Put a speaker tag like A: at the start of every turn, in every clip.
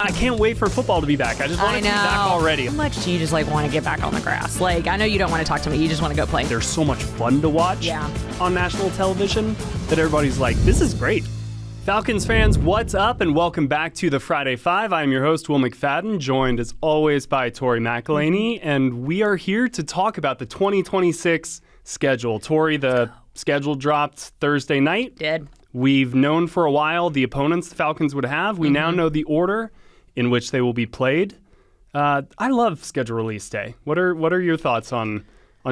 A: I can't wait for football to be back. I just want it to be back already.
B: How much do you just want to get back on the grass? I know you don't want to talk to me. You just want to go play.
A: There's so much fun to watch on national television that everybody's like, this is great. Falcons fans, what's up? And welcome back to the Friday Five. I'm your host, Will McFadden, joined as always by Tori McElhaney. And we are here to talk about the 2026 schedule. Tori, the schedule dropped Thursday night.
B: Did.
A: We've known for a while the opponents the Falcons would have. We now know the order in which they will be played. I love schedule release day. What are your thoughts on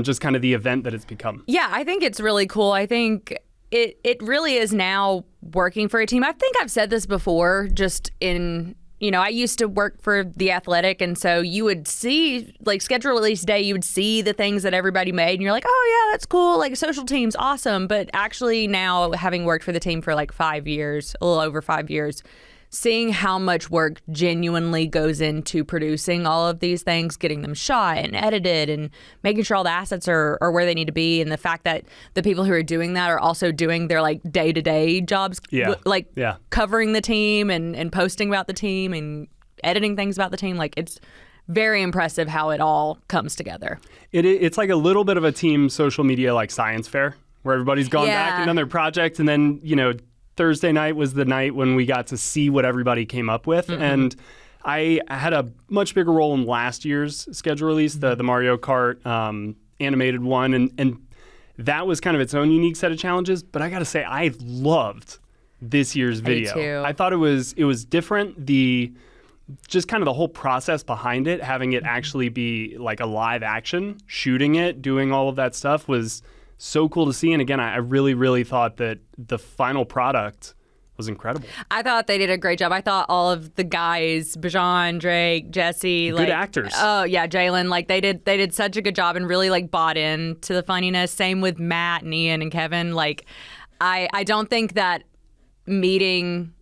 A: just kind of the event that it's become?
B: Yeah, I think it's really cool. I think it really is now working for a team. I think I've said this before, just in, I used to work for The Athletic, and so you would see, schedule release day, you would see the things that everybody made, and you're like, oh yeah, that's cool, social teams, awesome. But actually now, having worked for the team for 5 years, a little over 5 years, seeing how much work genuinely goes into producing all of these things, getting them shot and edited and making sure all the assets are where they need to be. And the fact that the people who are doing that are also doing their day-to-day jobs, covering the team and posting about the team and editing things about the team. It's very impressive how it all comes together.
A: It's like a little bit of a team social media science fair where everybody's gone back and done their project, and then, Thursday night was the night when we got to see what everybody came up with. Mm-hmm. And I had a much bigger role in last year's schedule release, the Mario Kart animated one. And that was kind of its own unique set of challenges. But I got to say, I loved this year's video.
B: Me too.
A: I thought it was different. Just kind of the whole process behind it, having it actually be a live action, shooting it, doing all of that stuff was so cool to see. And again, I really, really thought that the final product was incredible.
B: I thought they did a great job. I thought all of the guys, Bajan, Drake, Jesse,
A: good actors.
B: Oh yeah, Jalen, they did such a good job and really bought in to the funniness. Same with Matt and Ian and Kevin. I don't think that meeting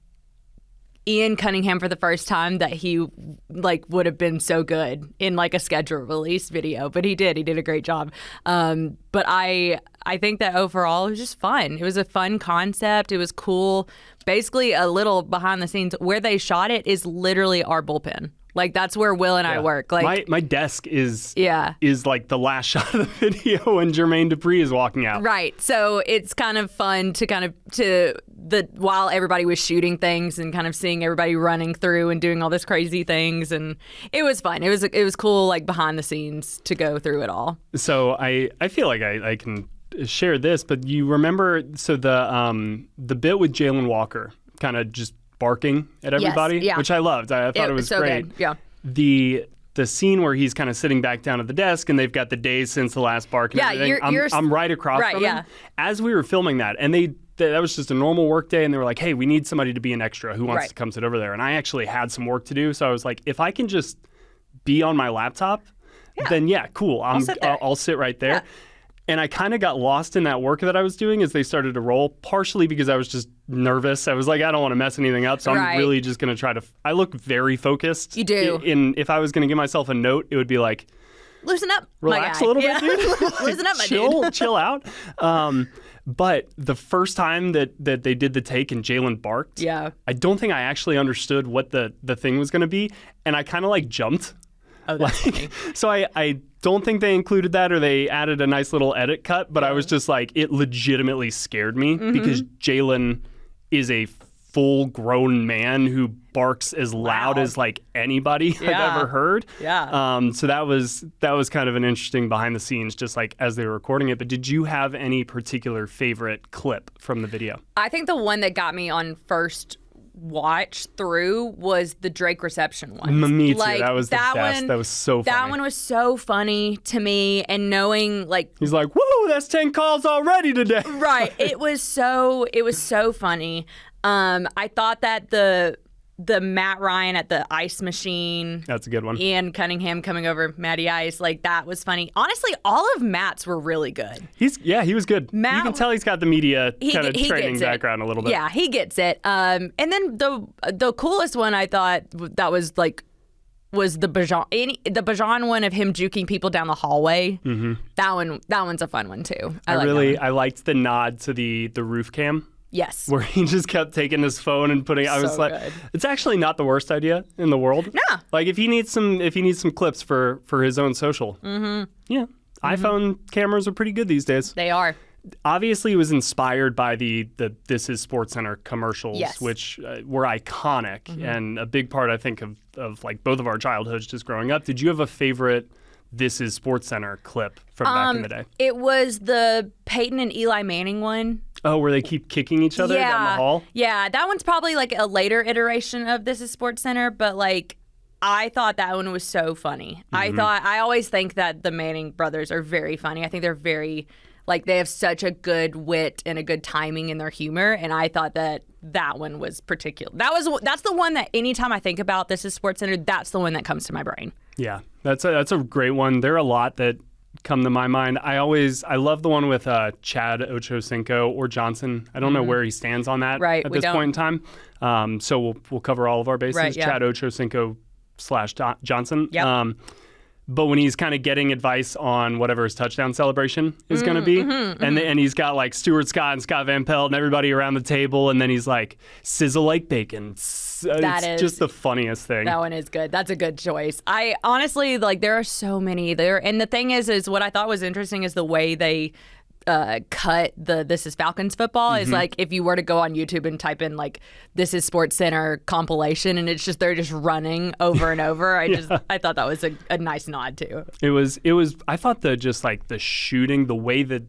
B: Ian Cunningham for the first time that he would have been so good in a schedule release video, but he did a great job. But I think that overall it was just fun. It was a fun concept. It was cool. Basically, a little behind the scenes, where they shot it is literally our bullpen. That's where Will and I work.
A: My desk is the last shot of the video when Jermaine Dupree is walking out.
B: Right. So it's kind of fun while everybody was shooting things and kind of seeing everybody running through and doing all this crazy things, and it was fun. It was cool behind the scenes to go through it all.
A: So I feel like I can share this, but you remember the bit with Jalen Walker kind of just barking at everybody, which I loved. I thought it was
B: so
A: great.
B: Good. Yeah.
A: The scene where he's kind of sitting back down at the desk and they've got the days since the last bark and everything. I'm right across from him. As we were filming that, and that was just a normal work day, and they were like, hey, we need somebody to be an extra. Who wants to come sit over there? And I actually had some work to do, so I was like, if I can just be on my laptop, then cool. I'll sit right there. Yeah. And I kind of got lost in that work that I was doing as they started to roll, partially because I was just nervous. I was like, I don't want to mess anything up, so I'm really just going to try to... I look very focused.
B: You do.
A: If I was going to give myself a note, it would be
B: loosen up,
A: relax a little bit, dude.
B: Loosen up, my dude.
A: Chill out. But the first time that they did the take and Jalen barked, I don't think I actually understood what the thing was going to be, and I kind of jumped.
B: Oh, that's funny.
A: So I don't think they included that, or they added a nice little edit cut, but I was just it legitimately scared me because Jalen is a full-grown man who barks as loud as anybody I've ever heard.
B: Yeah.
A: So that was kind of an interesting behind the scenes, just as they were recording it. But did you have any particular favorite clip from the video?
B: I think the one that got me on first watch through was the Drake reception one.
A: Me too. That was the best. That was so funny.
B: That one was so funny to me, and knowing
A: he's like, woo, that's 10 calls already today.
B: Right. It was so funny. I thought that the Matt Ryan at the ice machine.
A: That's a good one.
B: Ian Cunningham coming over Matty Ice, that was funny. Honestly, all of Matt's were really good.
A: He was good. Matt, you can tell he's got the media kind of training background a little bit.
B: Yeah, he gets it. And then the coolest one I thought that was the Bajan one of him juking people down the hallway. Mm-hmm. That one's a fun one too.
A: I liked the nod to the roof cam.
B: Yes.
A: Where he just kept taking his phone and putting. I was like, good. It's actually not the worst idea in the world.
B: No.
A: Like if he needs some clips for his own social. Mm-hmm. Yeah. Mm-hmm. iPhone cameras are pretty good these days.
B: They are.
A: Obviously, it was inspired by the This Is SportsCenter commercials,
B: yes.
A: which were iconic and a big part, I think, of like both of our childhoods just growing up. Did you have a favorite This Is SportsCenter clip from back in the day?
B: It was the Peyton and Eli Manning one.
A: Oh, where they keep kicking each other down the hall?
B: Yeah, that one's probably like a later iteration of This Is SportsCenter, but like I thought that one was so funny. I always think that the Manning brothers are very funny. I think they're very, like, they have such a good wit and a good timing in their humor, and I thought that one was particular. That's the one that anytime I think about This Is SportsCenter, that's the one that comes to my brain.
A: Yeah, that's a great one. There are a lot that come to my mind. I love the one with Chad Ochocinco or Johnson. I don't know where he stands on that at this point in time. So we'll cover all of our bases. Right, yeah. Chad Ochocinco / Johnson.
B: Yep.
A: But when he's kind of getting advice on whatever his touchdown celebration is going to be, and he's got like Stuart Scott and Scott Van Pelt and everybody around the table, and then he's like, sizzle like bacon. It's just the funniest thing.
B: That one is good. That's a good choice. I honestly, like, there are so many there. And the thing is what I thought was interesting is the way they cut the This Is Falcons football is like if you were to go on YouTube and type in like This Is SportsCenter compilation and it's just they're just running over and over. I thought that was a nice nod too.
A: It was I thought the shooting, the way that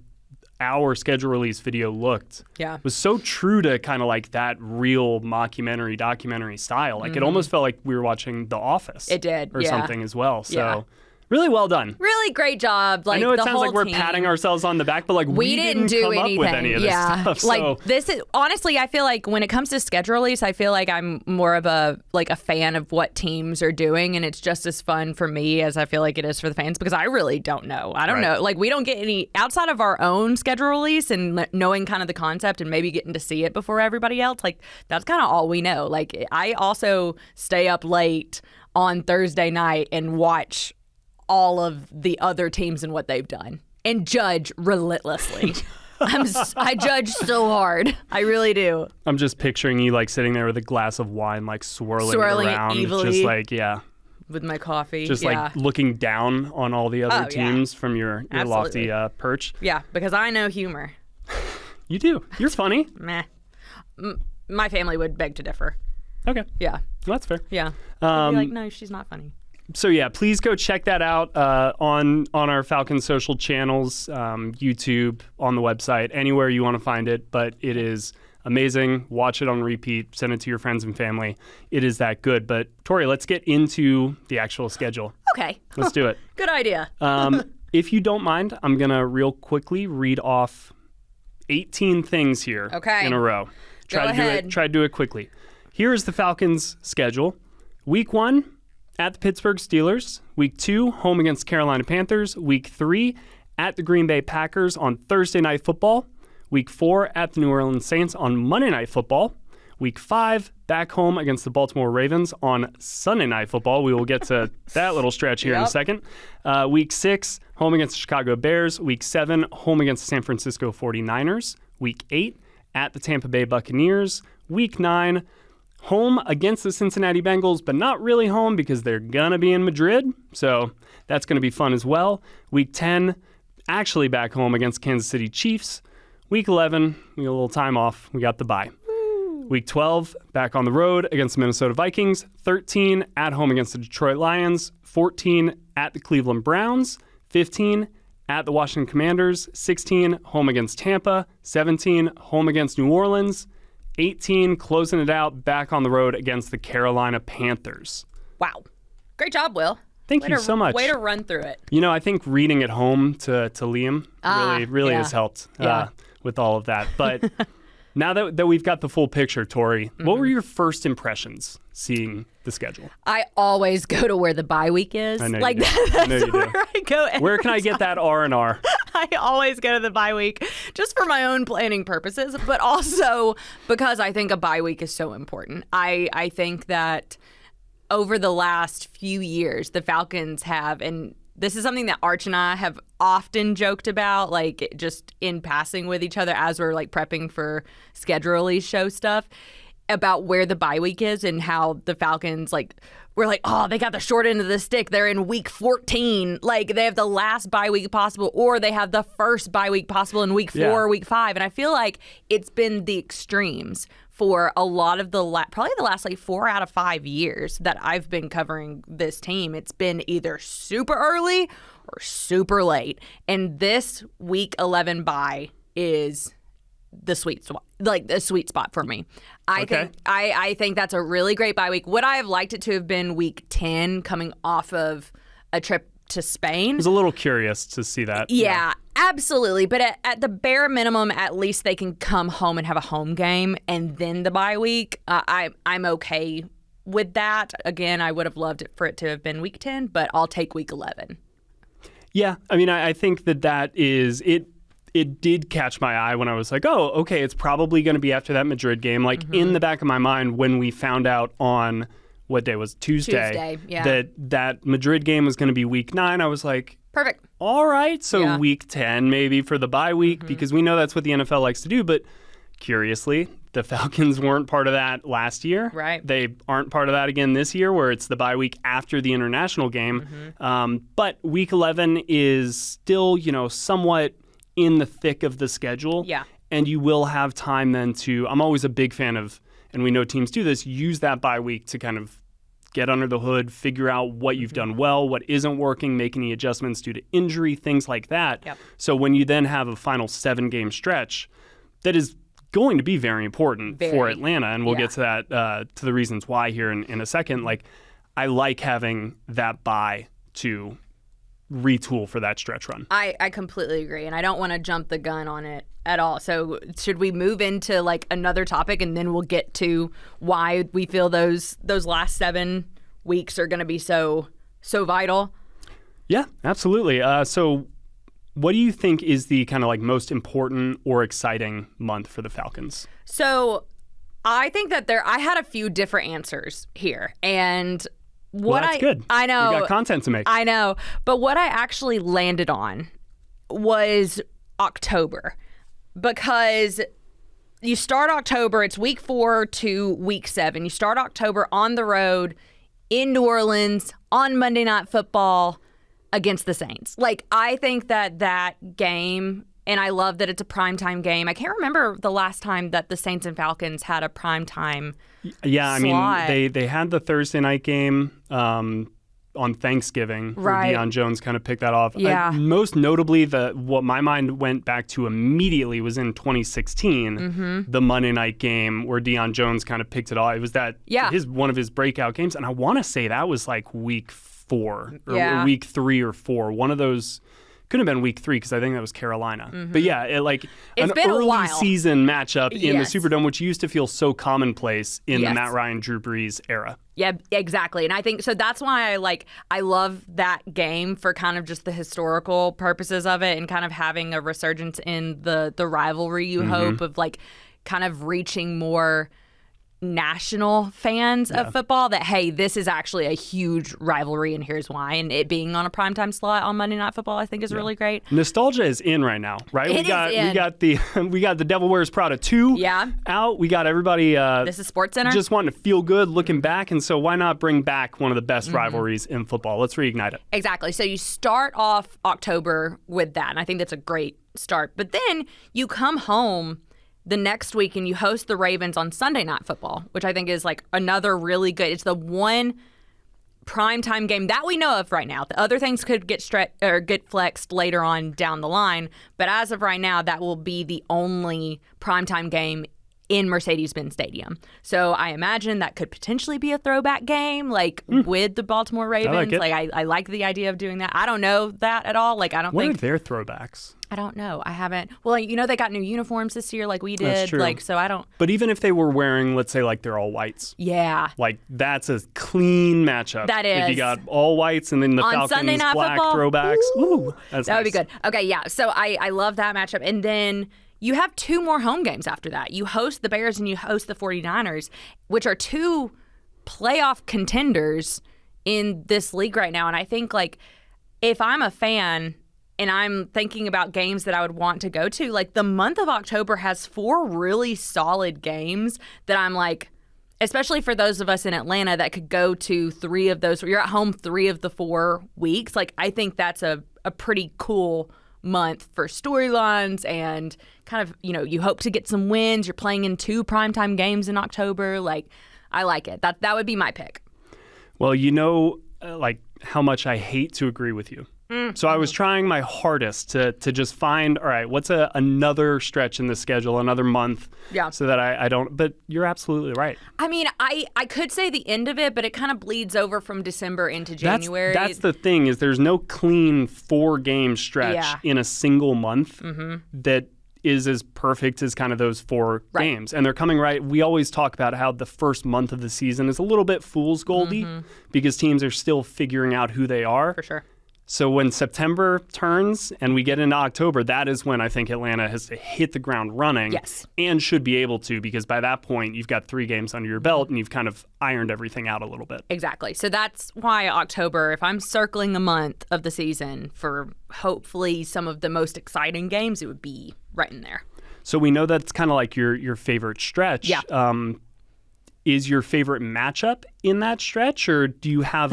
A: our schedule release video looked was so true to kind of like that real mockumentary documentary style. Like it almost felt like we were watching The Office.
B: It did.
A: Or something as well. So really well done.
B: Really great job. Like,
A: I know it sounds like we're
B: team.
A: Patting ourselves on the back, but like we didn't do come anything. Up with any of this stuff.
B: Like
A: so.
B: This is honestly, I feel like when it comes to schedule release, I feel like I'm more of a fan of what teams are doing, and it's just as fun for me as I feel like it is for the fans because I really don't know. I don't know. Like we don't get any outside of our own schedule release and knowing kind of the concept and maybe getting to see it before everybody else. Like that's kind of all we know. Like I also stay up late on Thursday night and watch all of the other teams and what they've done and judge relentlessly. I judge so hard. I really do.
A: I'm just picturing you like sitting there with a glass of wine, like swirling around.
B: Evilly
A: just like,
B: with my coffee.
A: Just like looking down on all the other teams from your lofty perch.
B: Yeah, because I know humor.
A: You do. You're funny.
B: Meh. My family would beg to differ.
A: Okay.
B: Yeah.
A: Well, that's fair.
B: Yeah. I'd be like, no, she's not funny.
A: So yeah, please go check that out on our Falcons social channels, YouTube, on the website, anywhere you want to find it. But it is amazing. Watch it on repeat. Send it to your friends and family. It is that good. But Tori, let's get into the actual schedule.
B: Okay.
A: Let's do it.
B: Good idea.
A: If you don't mind, I'm gonna real quickly read off 18 things here in a row. Try to do it quickly. Here is the Falcons' schedule. Week 1. At the Pittsburgh Steelers. Week 2, home against Carolina Panthers. Week 3, at the Green Bay Packers on Thursday Night Football. Week 4, at the New Orleans Saints on Monday Night Football. Week 5, back home against the Baltimore Ravens on Sunday Night Football. We will get to that little stretch here in a second. Week 6, home against the Chicago Bears. Week 7, home against the San Francisco 49ers. Week 8, at the Tampa Bay Buccaneers. Week 9, home against the Cincinnati Bengals, but not really home because they're going to be in Madrid. So that's going to be fun as well. Week 10, actually back home against Kansas City Chiefs. Week 11, we got a little time off. We got the bye. Week 12, back on the road against the Minnesota Vikings. 13, at home against the Detroit Lions. 14, at the Cleveland Browns. 15, at the Washington Commanders. 16, home against Tampa. 17, home against New Orleans. 18, closing it out, back on the road against the Carolina Panthers.
B: Wow. Great job, Will.
A: Thank you so much.
B: Way to run through it.
A: You know, I think reading it home to Liam really has helped with all of that. But now that we've got the full picture, Tori, what were your first impressions seeing the schedule?
B: I always go to where the bye week is.
A: I know
B: like
A: you do.
B: That's where I go.
A: Where can I get that R&R?
B: I always go to the bye week just for my own planning purposes, but also because I think a bye week is so important. I think that over the last few years, the Falcons have, and this is something that Arch and I have often joked about, like just in passing with each other as we're like prepping for schedule release show stuff, about where the bye week is and how the Falcons, like, we're like, oh, they got the short end of the stick. They're in week 14. Like, they have the last bye week possible, or they have the first bye week possible in week 4 or week 5. And I feel like it's been the extremes for a lot of probably the last like 4 out of 5 years that I've been covering this team. It's been either super early or super late. And this week 11 bye is the sweet spot for me. I think that's a really great bye week. Would I have liked it to have been week 10 coming off of a trip to Spain?
A: I was a little curious to see that.
B: Yeah, absolutely. But at the bare minimum, at least they can come home and have a home game and then the bye week. I'm okay with that. Again, I would have loved for it to have been week 10, but I'll take week 11.
A: Yeah, I mean, I think that is it. It did catch my eye when I was like, oh, okay, it's probably going to be after that Madrid game. Like, in the back of my mind, when we found out on, what day was Tuesday that Madrid game was going to be week 9, I was like,
B: perfect.
A: All right, so week 10 maybe for the bye week, because we know that's what the NFL likes to do. But curiously, the Falcons weren't part of that last year.
B: Right.
A: They aren't part of that again this year, where it's the bye week after the international game. But week 11 is still, somewhat in the thick of the schedule.
B: Yeah.
A: And you will have time then I'm always a big fan of, and we know teams do this, use that bye week to kind of get under the hood, figure out what you've done well, what isn't working, make any adjustments due to injury, things like that.
B: Yep.
A: So when you then have a final 7-game stretch, that is going to be very important for Atlanta. And we'll get to that, to the reasons why here in a second. Like, I like having that bye to retool for that stretch run.
B: I completely agree, and I don't want to jump the gun on it at all. So should we move into like another topic, and then we'll get to why we feel those last 7 weeks are going to be so vital?
A: Yeah, absolutely. So what do you think is the kind of like most important or exciting month for the Falcons?
B: So I think that I had a few different answers here, and
A: that's good.
B: I know.
A: We got content to make.
B: I know. But what I actually landed on was October. Because you start October, it's week 4 to week 7. You start October on the road in New Orleans on Monday Night Football against the Saints. Like, I think that game, and I love that it's a primetime game. I can't remember the last time that the Saints and Falcons had a primetime
A: Yeah,
B: slot.
A: I mean, they had the Thursday night game on Thanksgiving, where Deion Jones kind of picked that off.
B: Yeah.
A: Most notably, what my mind went back to immediately was in 2016, the Monday night game where Deion Jones kind of picked it off. It was one of his breakout games, and I want to say that was like week 4 or week 3 or 4. One of those. Couldn't have been week 3 because I think that was Carolina. But yeah, it's an
B: been a
A: early
B: while.
A: season matchup in the Superdome, which used to feel so commonplace in the Matt Ryan, Drew Brees era.
B: Yeah, exactly. And I think so that's why I love that game for kind of just the historical purposes of it, and kind of having a resurgence in the rivalry you hope of like kind of reaching more national fans of football, that hey, this is actually a huge rivalry and here's why. And it being on a primetime slot on Monday Night Football, I think is really great.
A: Nostalgia is in right now, right?
B: We got
A: the Devil Wears Prada 2 out. We got everybody
B: this is Sports Center
A: just wanting to feel good looking back, and so why not bring back one of the best rivalries in football? Let's reignite it.
B: Exactly. So you start off October with that, and I think that's a great start. But then you come home the next week and you host the Ravens on Sunday Night Football, which I think is like another really good. It's the one primetime game that we know of right now. The other things could get flexed later on down the line, but as of right now, that will be the only primetime game in Mercedes-Benz Stadium. So I imagine that could potentially be a throwback game, like with the Baltimore Ravens. I like the idea of doing that. I don't know that at all. What
A: are their throwbacks?
B: I don't know. I haven't. Well, they got new uniforms this year, like we did.
A: That's true.
B: So I don't.
A: But even if they were wearing, let's say, like they're all whites.
B: Yeah.
A: That's a clean matchup.
B: That is.
A: If you got all whites and then the
B: on
A: Falcons
B: Sunday Night
A: black
B: Football,
A: throwbacks. Ooh, that
B: would be good. Okay, yeah. So I love that matchup. And then you have 2 more home games after that. You host the Bears and you host the 49ers, which are 2 playoff contenders in this league right now. And I think if I'm a fan and I'm thinking about games that I would want to go to, like the month of October has 4 really solid games that I'm like, especially for those of us in Atlanta that could go to 3 of those, you're at home 3 of the 4 weeks. Like, I think that's a pretty cool month for storylines and kind of, you hope to get some wins. You're playing in 2 primetime games in October. Like, I like it. That would be my pick.
A: Well, like how much I hate to agree with you. So I was trying my hardest to just find, all right, what's another stretch in the schedule, another month, so that I don't, but you're absolutely right.
B: I mean, I could say the end of it, but it kind of bleeds over from December into January.
A: That's the thing, is there's no clean 4-game stretch in a single month that is as perfect as kind of those 4 games. And they're coming right. We always talk about how the first month of the season is a little bit fool's goldy because teams are still figuring out who they are.
B: For sure.
A: So when September turns and we get into October, that is when I think Atlanta has to hit the ground running.
B: Yes.
A: And should be able to, because by that point you've got 3 games under your belt and you've kind of ironed everything out a little bit.
B: Exactly. So that's why October, if I'm circling the month of the season for hopefully some of the most exciting games, it would be right in there.
A: So we know that's kind of like your favorite stretch.
B: Yeah.
A: Is your favorite matchup in that stretch, or do you have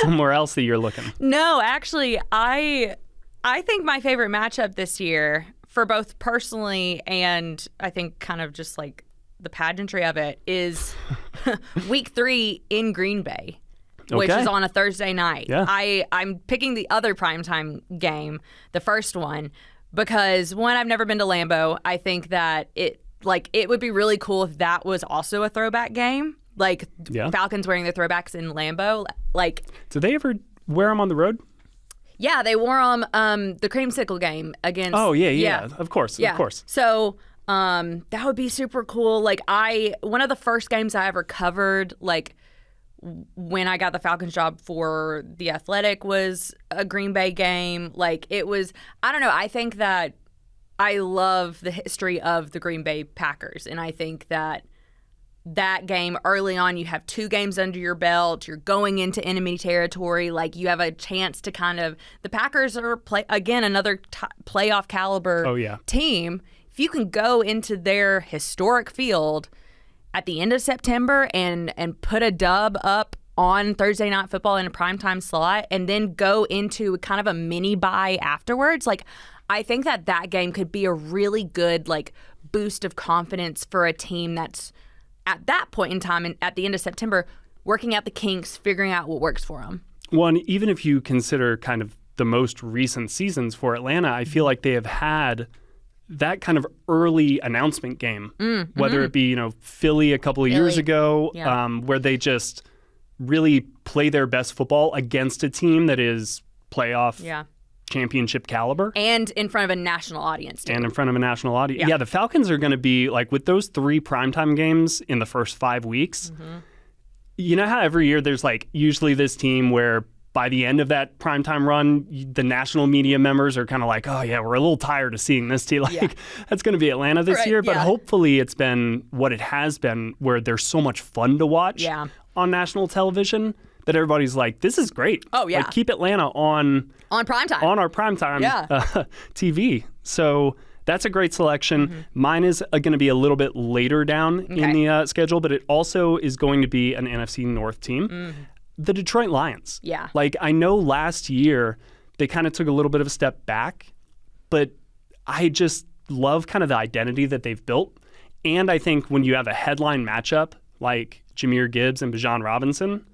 A: somewhere else that you're looking?
B: No, actually, I think my favorite matchup this year, for both personally and I think kind of just like the pageantry of it, is Week 3 in Green Bay, which is on a Thursday night.
A: Yeah.
B: I'm picking the other primetime game, the first one, because one, I've never been to Lambeau. I think that it would be really cool if that was also a throwback game. Like, Falcons wearing their throwbacks in Lambeau. Like,
A: do they ever wear them on the road?
B: Yeah, they wore them the creamsicle game against.
A: Oh yeah. Of course.
B: So that would be super cool. Like, one of the first games I ever covered, like when I got the Falcons job for The Athletic, was a Green Bay game. Like, it was, I don't know. I think that I love the history of the Green Bay Packers, and I think that game early on, you have 2 games under your belt, you're going into enemy territory, like you have a chance to kind of, the Packers are another playoff caliber team. If you can go into their historic field at the end of September and put a dub up on Thursday Night Football in a primetime slot, and then go into kind of a mini bye afterwards, like, I think that game could be a really good, like, boost of confidence for a team that's at that point in time and at the end of September working out the kinks, figuring out what works for them.
A: Well, and even if you consider kind of the most recent seasons for Atlanta, I feel like they have had that kind of early announcement game, whether it be, Philly a couple of years ago, where they just really play their best football against a team that is playoff championship caliber.
B: And in front of a national audience, too.
A: Yeah, the Falcons are going to be, like, with those 3 primetime games in the first 5 weeks, you know how every year there's, like, usually this team where by the end of that primetime run, the national media members are kind of like, oh, yeah, we're a little tired of seeing this team. Like, that's going to be Atlanta this year. But hopefully it's been what it has been, where they're so much fun to watch on national television that everybody's like, this is great.
B: Oh, yeah.
A: Like, keep Atlanta on primetime. On our primetime TV. So that's a great selection. Mine is going to be a little bit later down in the schedule, but it also is going to be an NFC North team. The Detroit Lions.
B: Yeah.
A: Like, I know last year they kind of took a little bit of a step back, but I just love kind of the identity that they've built. And I think when you have a headline matchup like Jahmyr Gibbs and Bijan Robinson,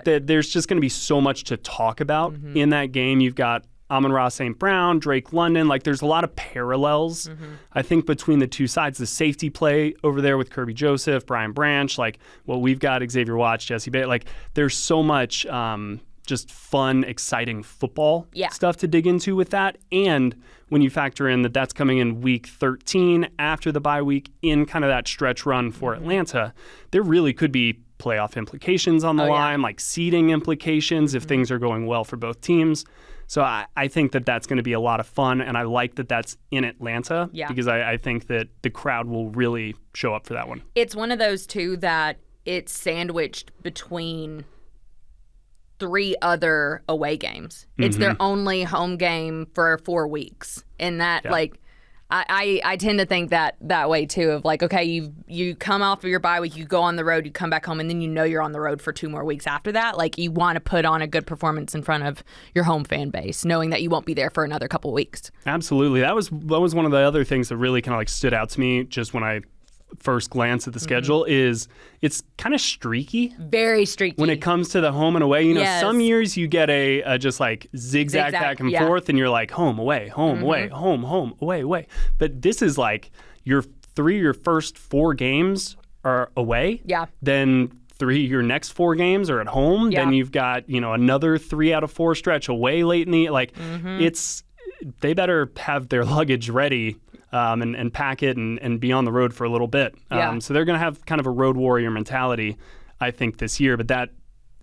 A: there's just going to be so much to talk about in that game. You've got Amon-Ra St. Brown, Drake London. Like, there's a lot of parallels, I think, between the two sides. The safety play over there with Kirby Joseph, Brian Branch, like what we've got, Xavier Watts, Jesse Bates. Like, there's so much just fun, exciting football stuff to dig into with that. And when you factor in that that's coming in week 13 after the bye week in kind of that stretch run for Atlanta, there really could be playoff implications on the line, like seeding implications if things are going well for both teams. So I think that that's going to be a lot of fun, and I like that that's in Atlanta because I think that the crowd will really show up for that one.
B: It's one of those, too, that it's sandwiched between 3 other away games. It's their only home game for 4 weeks. And that, I tend to think that way too, of like, okay, you come off of your bye week, you go on the road, you come back home, and then you're on the road for 2 more weeks after that. Like, you want to put on a good performance in front of your home fan base, knowing that you won't be there for another couple weeks.
A: Absolutely. That was one of the other things that really kind of like stood out to me just when I first glance at the schedule is it's kind of streaky.
B: Very streaky.
A: When it comes to the home and away. You know, some years you get a just like zigzag back and forth, and you're like home, away, home, away, home, away, away. But this is like your first 4 games are away. Yeah. Then your next 4 games are at home. Yeah. Then you've got, another 3 out of 4 stretch away late in the they better have their luggage ready and pack it and be on the road for a little bit. So they're going to have kind of a road warrior mentality, I think, this year. But that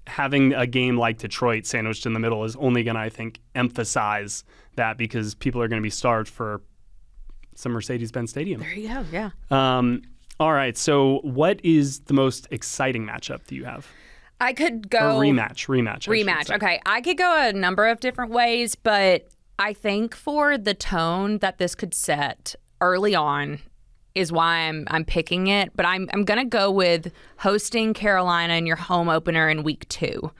A: having a game like Detroit sandwiched in the middle is only going to, I think, emphasize that, because people are going to be starved for some Mercedes-Benz Stadium.
B: There you go, yeah.
A: All right, so what is the most exciting matchup that you have?
B: I could go...
A: Or rematch.
B: Okay, I could go a number of different ways, but I think for the tone that this could set early on is why I'm picking it. But I'm going to go with hosting Carolina in your home opener in week 2.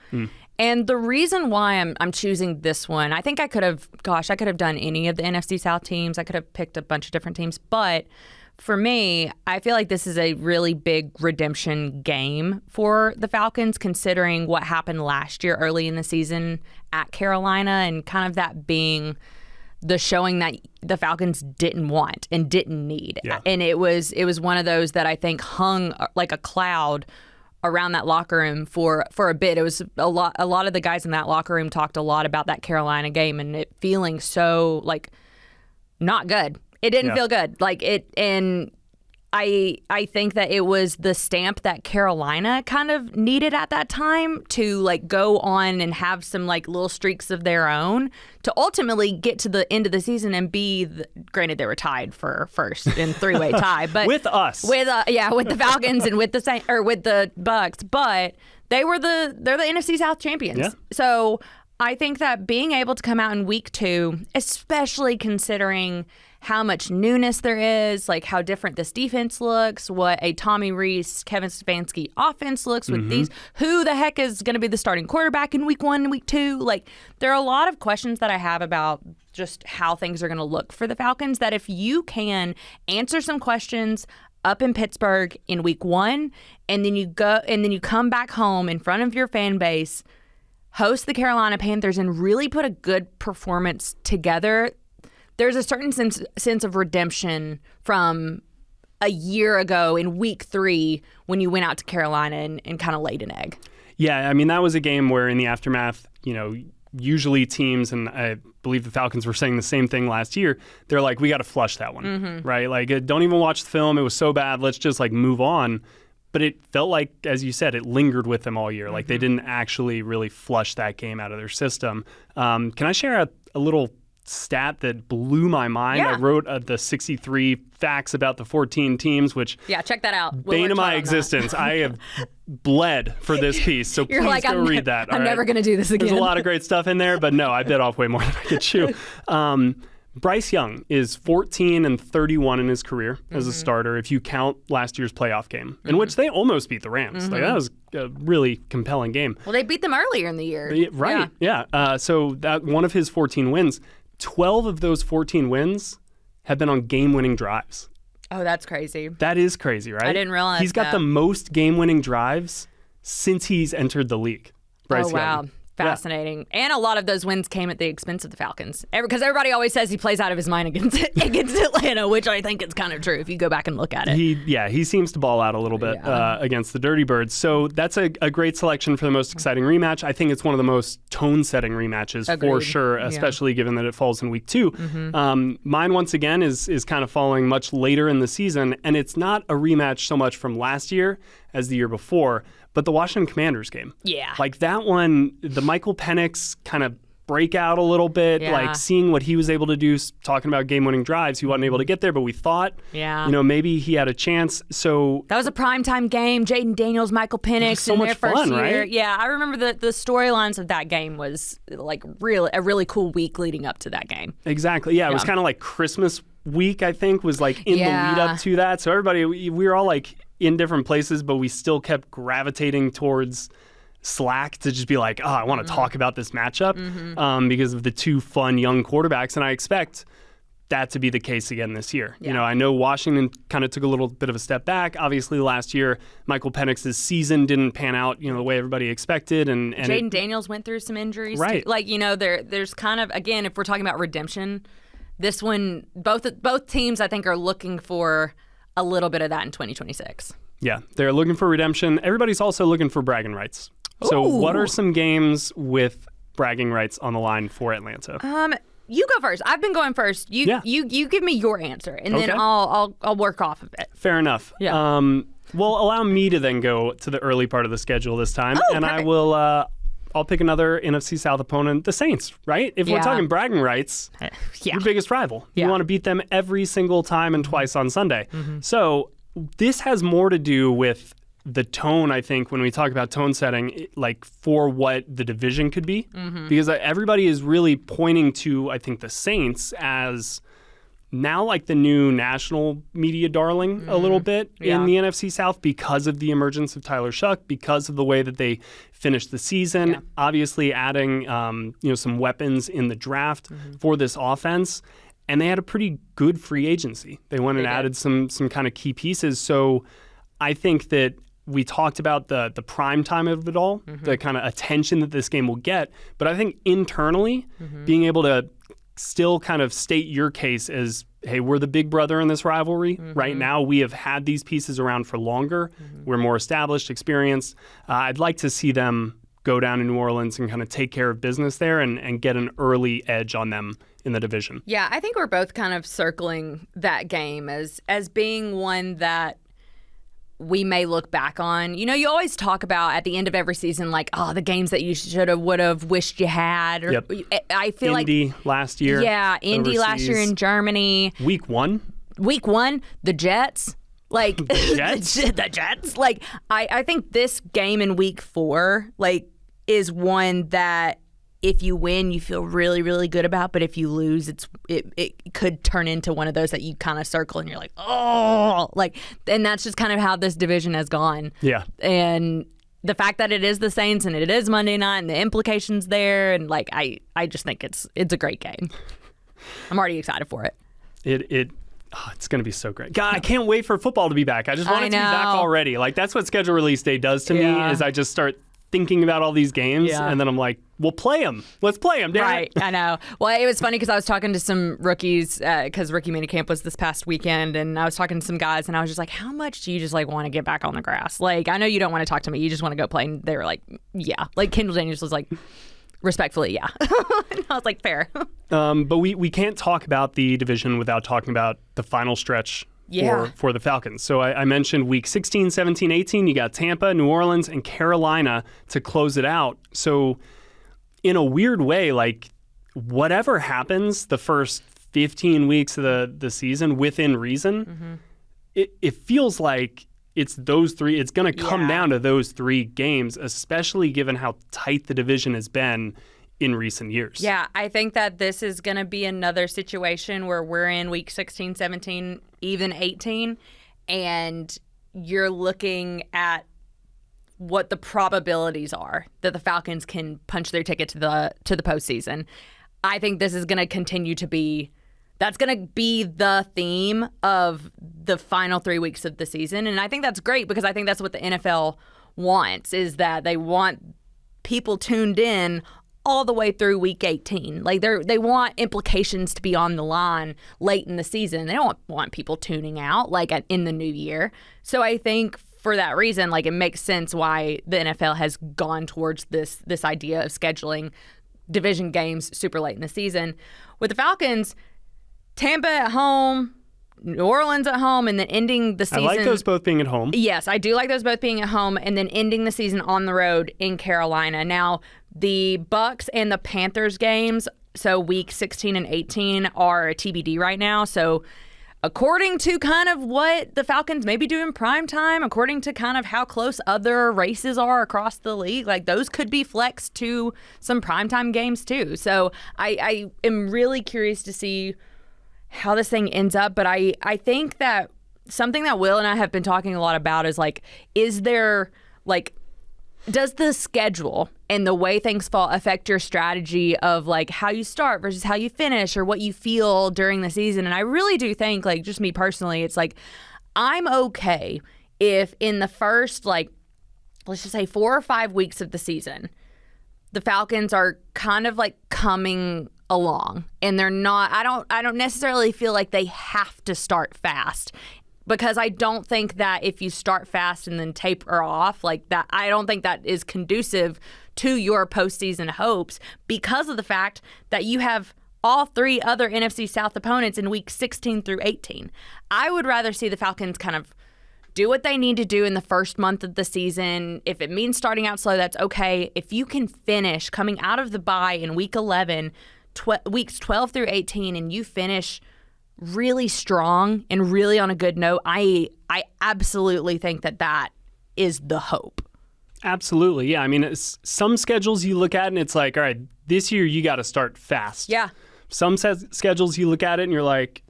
B: And the reason why I'm choosing this one, I think I could have done any of the NFC South teams. I could have picked a bunch of different teams. But for me, I feel like this is a really big redemption game for the Falcons, considering what happened last year early in the season at Carolina, and kind of that being the showing that the Falcons didn't want and didn't need. Yeah. And it was one of those that I think hung like a cloud around that locker room for a bit. It was a lot of the guys in that locker room talked a lot about that Carolina game and it feeling so like not good. It didn't feel good. Like it, and I think that it was the stamp that Carolina kind of needed at that time to like go on and have some like little streaks of their own to ultimately get to the end of the season and granted they were tied for first in 3-way tie, but
A: with us,
B: with the Falcons and with the Bucks, but they're the NFC South champions. Yeah. So I think that being able to come out in week 2, especially considering how much newness there is, like how different this defense looks, what a Tommy Rees, Kevin Stefanski offense looks with these. Who the heck is going to be the starting quarterback in week 1 and week 2? Like, there are a lot of questions that I have about just how things are going to look for the Falcons, that if you can answer some questions up in Pittsburgh in week 1, and then you come back home in front of your fan base, host the Carolina Panthers, and really put a good performance together, there's a certain sense of redemption from a year ago in week 3 when you went out to Carolina and kind of laid an egg.
A: Yeah, I mean, that was a game where in the aftermath, usually teams, and I believe the Falcons were saying the same thing last year, they're like, we got to flush that one, right? Like, don't even watch the film. It was so bad. Let's just like move on. But it felt like, as you said, it lingered with them all year. Like they didn't actually really flush that game out of their system. Can I share a little stat that blew my mind?
B: Yeah.
A: I wrote the 63 facts about the 14 teams, which
B: check that out.
A: Bane of my existence. I have bled for this piece, so please go read that.
B: I'm never going to do this again.
A: There's a lot of great stuff in there, but no, I bit off way more than I could chew. Bryce Young is 14-31 in his career as a starter, if you count last year's playoff game, in which they almost beat the Rams. Like, that was a really compelling game.
B: Well, they beat them earlier in the year.
A: Right, yeah. So that one of his 14 wins, 12 of those 14 wins have been on game-winning drives.
B: Oh, that's crazy.
A: That is crazy, right?
B: I didn't realize
A: he's got the most game-winning drives since he's entered the league. Bryce
B: wow.
A: Young.
B: Fascinating. Yeah. And a lot of those wins came at the expense of the Falcons. Because everybody always says he plays out of his mind against Atlanta, which I think is kind of true if you go back and look at it.
A: He seems to ball out a little bit against the Dirty Birds. So that's a great selection for the most exciting rematch. I think it's one of the most tone-setting rematches. Agreed. For sure, especially given that it falls in week 2. Mine, once again, is kind of falling much later in the season, and it's not a rematch so much from last year as the year before, but the Washington Commanders game.
B: Yeah.
A: Like that one, the Michael Penix kind of breakout a little bit,
B: Yeah.
A: like seeing what he was able to do, talking about game-winning drives. He wasn't able to get there, but we thought, maybe he had a chance. So
B: that was a primetime game. Jaden Daniels, Michael Penix
A: so
B: in
A: much
B: their first
A: fun,
B: year.
A: right?
B: Yeah, I remember the storylines of that game was like a really cool week leading up to that game.
A: Exactly. Yeah, it was kind of like Christmas week, I think, was like in the lead up to that. So everybody, we were all like in different places, but we still kept gravitating towards Slack to just be like, I want to talk about this matchup because of the two fun young quarterbacks. And I expect that to be the case again this year.
B: Yeah.
A: I know Washington kind of took a little bit of a step back. Obviously, last year, Michael Penix's season didn't pan out, the way everybody expected. And
B: Jaden Daniels went through some injuries.
A: Right.
B: Too. Like, there's kind of, again, if we're talking about redemption, this one, both teams, I think, are looking for a little bit of that in 2026.
A: Yeah, they're looking for redemption. Everybody's also looking for bragging rights. So what are some games with bragging rights on the line for Atlanta?
B: You go first. I've been going first. You give me your answer, and then I'll work off of it.
A: Fair enough.
B: Yeah.
A: Well, allow me to then go to the early part of the schedule this time, and
B: perfect.
A: I will. I'll pick another NFC South opponent, the Saints. Right? If we're talking bragging rights, your biggest rival. You want to beat them every single time and twice on Sunday. So this has more to do with the tone, I think, when we talk about tone setting, like for what the division could be, because everybody is really pointing to, I think, the Saints as now like the new national media darling a little bit in the NFC South because of the emergence of Tyler Shuck, because of the way that they finished the season, obviously adding some weapons in the draft for this offense. And they had a pretty good free agency. They went and added some kind of key pieces. So I think that we talked about the prime time of it all, the kind of attention that this game will get. But I think internally, being able to still kind of state your case as, hey, we're the big brother in this rivalry. Right now, we have had these pieces around for longer. We're more established, experienced. I'd like to see them go down to New Orleans and kind of take care of business there and get an early edge on them in the division.
B: Yeah, I think we're both kind of circling that game as being one that we may look back on. You always talk about at the end of every season, like, the games that you should have, would have, wished you had. Or, I feel
A: Indy last year.
B: Yeah, Indy
A: overseas.
B: last year in Germany.
A: Week one,
B: the Jets. Like,
A: the Jets?
B: the Jets. Like, I think this game in week 4, like, is one that if you win, you feel really, really good about. But if you lose, it could turn into one of those that you kind of circle and you're like, and that's just kind of how this division has gone.
A: Yeah.
B: And the fact that it is the Saints and it is Monday night and the implications there, and like I just think it's a great game. I'm already excited for it.
A: It's going to be so great. God, I can't wait for football to be back. I just want it to be back already. Like, that's what schedule release day does to me, is I just start thinking about all these games, and then I'm like, we'll play them. Let's play them, damn it.
B: I know. Well, it was funny because I was talking to some rookies because rookie minicamp was this past weekend, and I was talking to some guys, and I was just like, how much do you just like want to get back on the grass? Like, I know you don't want to talk to me. You just want to go play. And they were like, yeah. Like, Kendall Daniels was like, respectfully, yeah. And I was like, fair.
A: But we can't talk about the division without talking about the final stretch for the Falcons. So I mentioned week 16, 17, 18, you got Tampa, New Orleans, and Carolina to close it out. So in a weird way, like whatever happens the first 15 weeks of the season within reason, it feels like it's those three. It's going to come down to those 3 games, especially given how tight the division has been in recent years.
B: Yeah, I think that this is going to be another situation where we're in week 16, 17, even 18, and you're looking at what the probabilities are that the Falcons can punch their ticket to the postseason. I think this is going to continue to be that's going to be the theme of the final 3 weeks of the season, and I think that's great because I think that's what the NFL wants, is that they want people tuned in all the way through week 18. Like they want implications to be on the line late in the season. They don't want people tuning out like in the new year. So I think for that reason, like it makes sense why the NFL has gone towards this idea of scheduling division games super late in the season. With the Falcons, Tampa at home, New Orleans at home, and then ending the season.
A: I like those both being at home.
B: Yes, I do like those both being at home, and then ending the season on the road in Carolina. Now, The Bucs and the Panthers games, so week 16 and 18, are a TBD right now. So according to kind of what the Falcons maybe do in prime time, according to kind of how close other races are across the league, like those could be flexed to some primetime games too. So I am really curious to see how this thing ends up. But I think that something that Will and I have been talking a lot about is like, is there like, does the schedule and the way things fall affect your strategy of like how you start versus how you finish or what you feel during the season? And I really do think, like, just me personally, it's like I'm okay if in the first, like, let's just say 4 or 5 weeks of the season, the Falcons are kind of like coming along and they're not, I don't necessarily feel like they have to start fast. Because I don't think that if you start fast and then taper off like that, I don't think that is conducive to your postseason hopes because of the fact that you have all 3 other NFC South opponents in week 16 through 18. I would rather see the Falcons kind of do what they need to do in the first month of the season. If it means starting out slow, that's okay. If you can finish coming out of the bye in week 11, weeks 12 through 18, and you finish really strong and really on a good note, I absolutely think that is the hope.
A: Absolutely. Yeah. I mean, some schedules you look at and it's like, all right, this year you got to start fast.
B: Yeah.
A: Some schedules you look at it and you're like,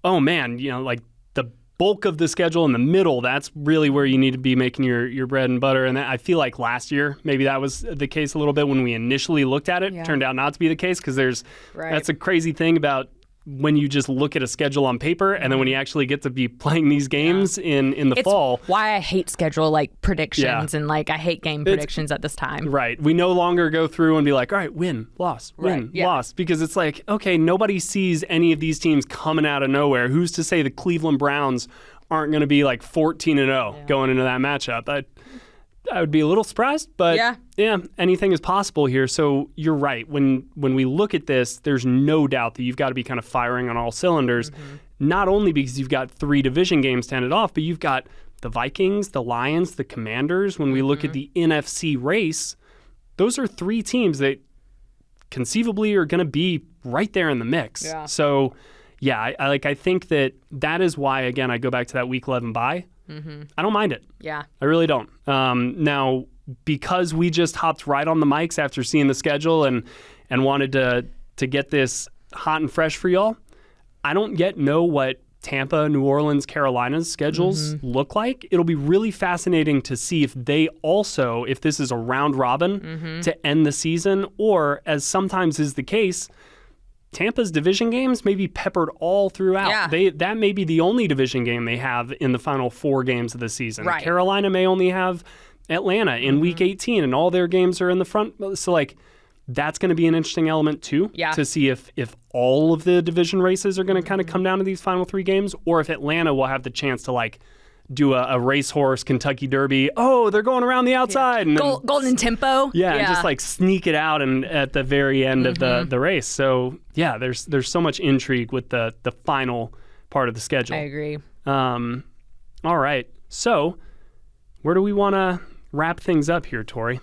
A: oh man, like the bulk of the schedule in the middle, that's really where you need to be making your bread and butter. And I feel like last year, maybe that was the case a little bit when we initially looked at it. Yeah. Turned out not to be the case because that's a crazy thing about when you just look at a schedule on paper and then when you actually get to be playing these games in the fall.
B: Why I hate schedule like predictions and like I hate game predictions at this time.
A: Right. We no longer go through and be like, all right, win, loss, win, loss. Because it's like, okay, nobody sees any of these teams coming out of nowhere. Who's to say the Cleveland Browns aren't going to be like 14-0 going into that matchup? I would be a little surprised, but yeah, anything is possible here. So you're right. When we look at this, there's no doubt that you've got to be kind of firing on all cylinders, not only because you've got 3 division games to end it off, but you've got the Vikings, the Lions, the Commanders. When we look at the NFC race, those are 3 teams that conceivably are going to be right there in the mix. Yeah. So yeah, I think that is why, again, I go back to that week 11 bye. I don't mind it. Yeah. I really don't. Now, because we just hopped right on the mics after seeing the schedule and wanted to get this hot and fresh for y'all, I don't yet know what Tampa, New Orleans, Carolina's schedules look like. It'll be really fascinating to see if they also, if this is a round robin to end the season, or as sometimes is the case, Tampa's division games may be peppered all throughout. Yeah. That may be the only division game they have in the final 4 games of the season. Right. Carolina may only have Atlanta in week 18, and all their games are in the front. So, like, that's going to be an interesting element, too, to see if all of the division races are going to kind of come down to these final 3 games, or if Atlanta will have the chance to, like, do a racehorse Kentucky Derby. Oh, they're going around the outside. And then,
B: golden tempo.
A: Yeah, and just like sneak it out and at the very end of the race. So yeah, there's so much intrigue with the final part of the schedule.
B: I agree.
A: All right. So where do we want to wrap things up here, Tori?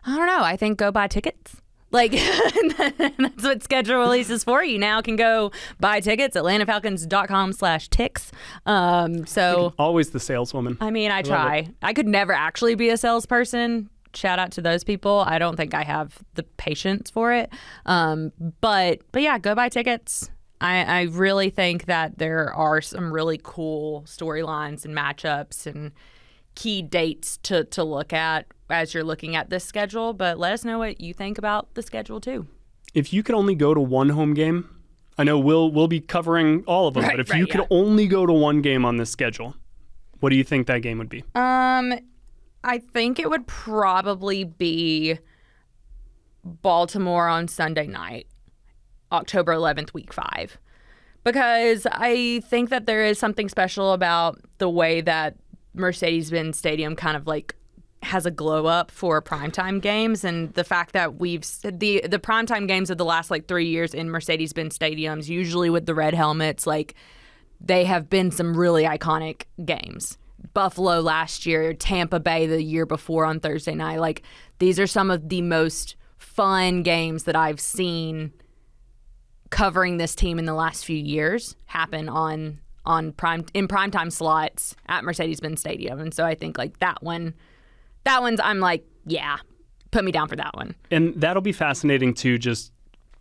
B: I don't know. I think go buy tickets. Like, that's what schedule release is for. You now can go buy tickets at atlantafalcons.com/ticks. So
A: always the saleswoman.
B: I mean, I try. I could never actually be a salesperson. Shout out to those people. I don't think I have the patience for it. But yeah, go buy tickets. I really think that there are some really cool storylines and matchups and key dates to look at as you're looking at this schedule, but let us know what you think about the schedule too.
A: If you could only go to one home game, I know we'll be covering all of them, but if you could only go to one game on this schedule, what do you think that game would be?
B: I think it would probably be Baltimore on Sunday night, October 11th, week 5. Because I think that there is something special about the way that Mercedes-Benz Stadium kind of like has a glow up for primetime games, and the fact that we've the primetime games of the last like 3 years in Mercedes-Benz stadiums, usually with the red helmets, like they have been some really iconic games Buffalo last year, Tampa Bay the year before on Thursday night. Like, these are some of the most fun games that I've seen covering this team in the last few years happen in primetime slots at Mercedes-Benz Stadium. And so I think like that one's I'm like, yeah, put me down for that one.
A: And that'll be fascinating too, just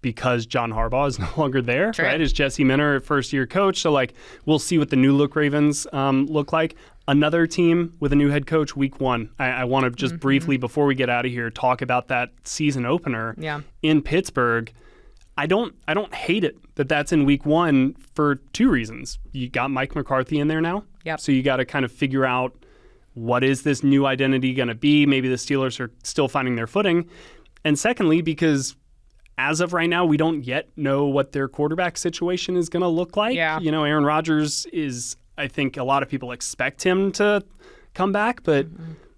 A: because John Harbaugh is no longer there,
B: True.
A: right? Is Jesse Minter first-year coach? So like we'll see what the new look Ravens look like. Another team with a new head coach week 1. I want to just briefly, before we get out of here, talk about that season opener in Pittsburgh. I don't hate it that that's in week 1 for 2 reasons. You got Mike McCarthy in there now.
B: Yep.
A: So you got to kind of figure out what is this new identity going to be. Maybe the Steelers are still finding their footing. And secondly, because as of right now, we don't yet know what their quarterback situation is going to look like.
B: Yeah.
A: You know, Aaron Rodgers is, I think a lot of people expect him to come back, but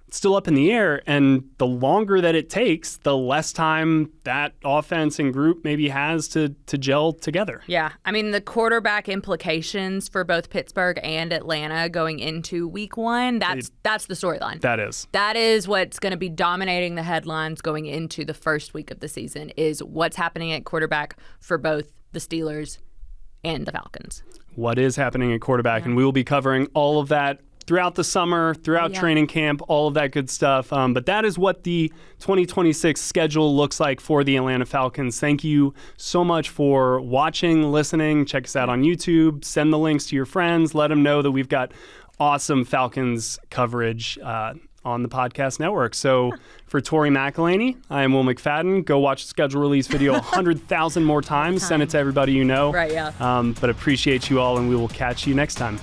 A: it's still up in the air. And the longer that it takes, the less time that offense and group maybe has to gel together.
B: Yeah. I mean, the quarterback implications for both Pittsburgh and Atlanta going into week 1, that's the storyline. That is what's going to be dominating the headlines going into the first week of the season, is what's happening at quarterback for both the Steelers and the Falcons.
A: What is happening at quarterback, and we will be covering all of that throughout the summer, throughout training camp, all of that good stuff. But that is what the 2026 schedule looks like for the Atlanta Falcons. Thank you so much for watching, listening. Check us out on YouTube. Send the links to your friends. Let them know that we've got awesome Falcons coverage on the podcast network. So for Tori McElhaney, I am Will McFadden. Go watch the schedule release video 100,000 more times. Send it to everybody you know.
B: Right, yeah.
A: But appreciate you all, and we will catch you next time.